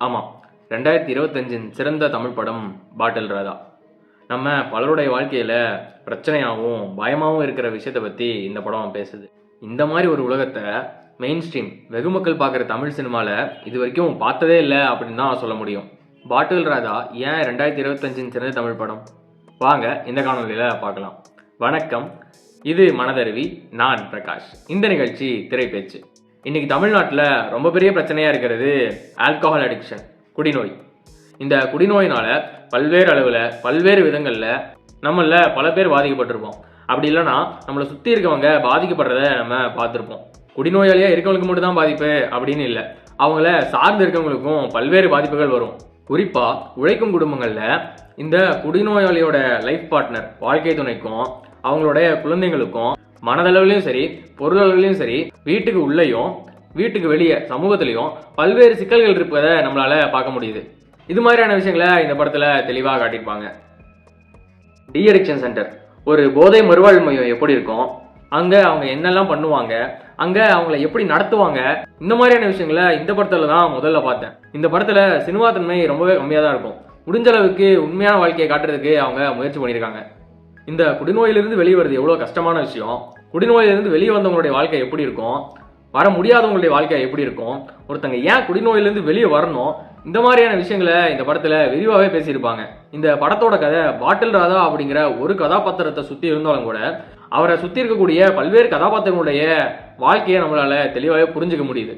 ஆமாம், 2025 சிறந்த தமிழ் படம் பாட்டில் ராதா. நம்ம பலருடைய வாழ்க்கையில் பிரச்சனையாகவும் பயமாகவும் இருக்கிற விஷயத்தை பற்றி இந்த படம் பேசுது. இந்த மாதிரி ஒரு உலகத்தை மெயின் ஸ்ட்ரீம் வெகுமக்கள் பார்க்குற தமிழ் சினிமாவில் இது வரைக்கும் பார்த்ததே இல்லை அப்படின்னு தான் சொல்ல முடியும். பாட்டில் ராதா ஏன் 2025 சிறந்த தமிழ் படம்? வாங்க இந்த காணொலியில் பார்க்கலாம். வணக்கம், இது மனதருவி, நான் பிரகாஷ். இந்த நிகழ்ச்சி திரைப்பேச்சு. இன்னைக்கு தமிழ்நாட்டில் ரொம்ப பெரிய பிரச்சனையாக இருக்கிறது ஆல்கஹால் அடிக்ஷன், குடிநோய். இந்த குடிநோயினால பல்வேறு அளவில் பல்வேறு விதங்களில் நம்மள பல பேர் பாதிக்கப்பட்டிருப்போம். அப்படி இல்லைன்னா நம்மளை சுற்றி இருக்கவங்க பாதிக்கப்படுறத நம்ம பார்த்துருப்போம். குடிநோயாளியாக இருக்கவங்களுக்கு மட்டும் தான் பாதிப்பு அப்படின்னு இல்லை, அவங்கள சார்ந்து இருக்கவங்களுக்கும் பல்வேறு பாதிப்புகள் வரும். குறிப்பாக உழைக்கும் குடும்பங்களில் இந்த குடிநோயாளியோட லைஃப் பார்ட்னர், வாழ்க்கை துணைக்கும் அவங்களுடைய குழந்தைங்களுக்கும் மனதளவுலையும் சரி பொருளளவுலையும் சரி, வீட்டுக்கு உள்ளேயும் வீட்டுக்கு வெளியே சமூகத்திலையும் பல்வேறு சிக்கல்கள் இருப்பதை நம்மளால பார்க்க முடியுது. இது மாதிரியான விஷயங்களை இந்த படத்துல தெளிவாக காட்டியிருப்பாங்க. டி அடிக்ஷன் சென்டர், ஒரு போதை மறுவாழ்வு மையம் எப்படி இருக்கும், அங்க அவங்க என்னெல்லாம் பண்ணுவாங்க, அங்க அவங்கள எப்படி நடத்துவாங்க, இந்த மாதிரியான விஷயங்களை இந்த படத்துல தான் முதல்ல பார்த்தேன். இந்த படத்துல சினிமா தன்மை ரொம்பவே கம்மியாக தான் இருக்கும். முடிஞ்ச அளவுக்கு உண்மையான வாழ்க்கையை காட்டுறதுக்கு அவங்க முயற்சி பண்ணியிருக்காங்க. இந்த குடிநோயிலிருந்து வெளியே வருது எவ்வளோ கஷ்டமான விஷயம், குடிநோயிலிருந்து வெளியே வந்தவங்களுடைய வாழ்க்கை எப்படி இருக்கும், வர முடியாதவங்களுடைய வாழ்க்கை எப்படி இருக்கும், ஒருத்தங்க ஏன் குடிநோயிலிருந்து வெளியே வரணும், இந்த மாதிரியான விஷயங்களை இந்த படத்தில் விரிவாகவே பேசியிருப்பாங்க. இந்த படத்தோட கதை பாட்டில் ராதா அப்படிங்கிற ஒரு கதாபாத்திரத்தை சுற்றி இருந்தாலும் கூட அவரை சுற்றி இருக்கக்கூடிய பல்வேறு கதாபாத்திரங்களுடைய வாழ்க்கையை நம்மளால தெளிவாகவே புரிஞ்சுக்க முடியுது.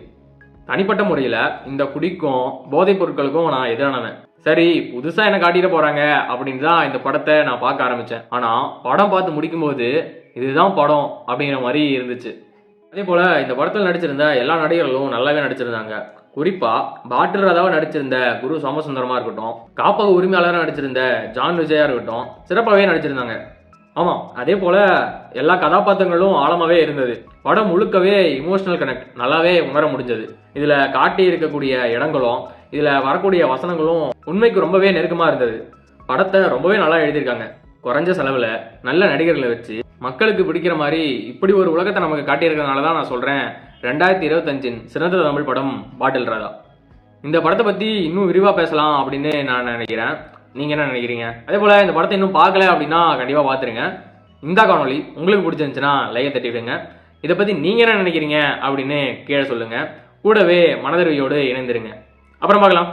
தனிப்பட்ட முறையில் இந்த குடிக்கும் போதைப் பொருட்களுக்கும் நான் எதிரானவன். சரி, புதுசா என்ன காட்டிட போறாங்க அப்படின்னு தான் இந்த படத்தை நான் பார்க்க ஆரம்பிச்சேன். ஆனா படம் பார்த்து முடிக்கும்போது இதுதான் படம் அப்படிங்கிற மாதிரி இருந்துச்சு. அதே போல இந்த படத்தில் நடிச்சிருந்த எல்லா நடிகர்களும் நல்லாவே நடிச்சிருந்தாங்க. குறிப்பா பாட்டில் ராதாவா நடிச்சிருந்த குரு சோமசுந்தரமா இருக்கட்டும், காப்பக உரிமையாளராக நடிச்சிருந்த ஜான் விஜயா இருக்கட்டும், சிறப்பாகவே நடிச்சிருந்தாங்க. ஆமாம், அதே போல எல்லா கதாபாத்திரங்களும் ஆழமாவே இருந்தது. படம் முழுக்கவே இமோஷனல் கனெக்ட் நல்லாவே உணர முடிஞ்சது. இதுல காட்டி இருக்கக்கூடிய இடங்களும் இதுல வரக்கூடிய வசனங்களும் உண்மைக்கு ரொம்பவே நெருக்கமா இருந்தது. படத்தை ரொம்பவே நல்லா எழுதியிருக்காங்க. குறைஞ்ச செலவுல நல்ல நடிகர்களை வச்சு மக்களுக்கு பிடிக்கிற மாதிரி இப்படி ஒரு உலகத்தை நமக்கு காட்டியிருக்கிறதுனால தான் நான் சொல்றேன் 2025 சிறந்த தமிழ் படம் பாட்டில் ராதா. இந்த படத்தை பத்தி இன்னும் விரிவா பேசலாம் அப்படின்னு நான் நினைக்கிறேன். நீங்க என்ன நினைக்கிறீங்க? அதே போல இந்த படத்தை இன்னும் பார்க்கல அப்படின்னா கண்டிப்பா பாத்துருங்க. இந்த காணொலி உங்களுக்கு பிடிச்சிருந்துச்சுன்னா லைக்கை தட்டிவிடுங்க. இதை பத்தி நீங்க என்ன நினைக்கிறீங்க அப்படின்னு கீழே சொல்லுங்க. கூடவே மனதருவியோடு இணைந்திருங்க. அப்புறம் பார்க்கலாம்.